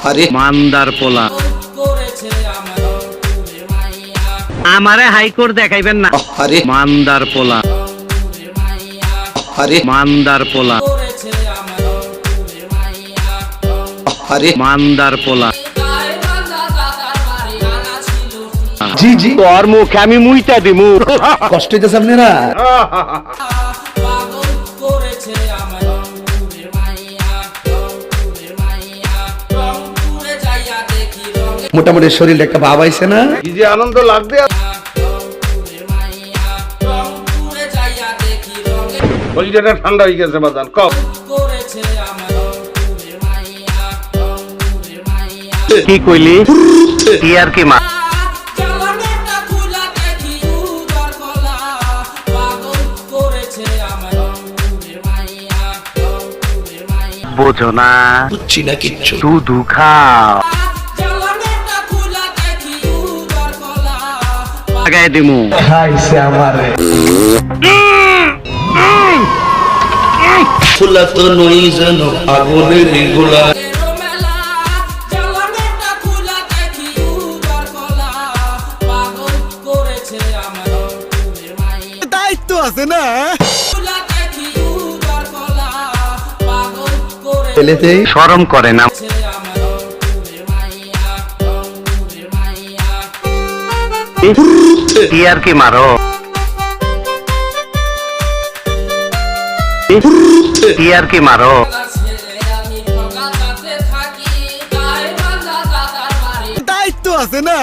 আরে মান্দার পোলা আমারে হাইকোর্ট দেখাইবেন না। আরে মান্দার পোলা, আরে মান্দার পোলা, আরে মান্দার পোলা। জি জি তোর মুখে আমি মুইতা দিমু। কষ্ট হইতেছে আপনারা? মোটামুটি শরীরটা একটা ভাব আইছে না? কি যে আনন্দ লাগবে। শরীরটা ঠান্ডা হয়ে গেছে বাজান। কম কি কইলি? কি আর কি মা বোঝো না? বুঝছি না কিচ্ছু। শুধু খাও। লাগাই দিমু। খাইছে আমারে। ফুলা তো নই যেন আগুনের গোলা। দায়িত্ব আছে না? ছেলেতে শরম করে না। কি আর কি মারো? কি আর কি মারো? দায়িত্ব আছে না?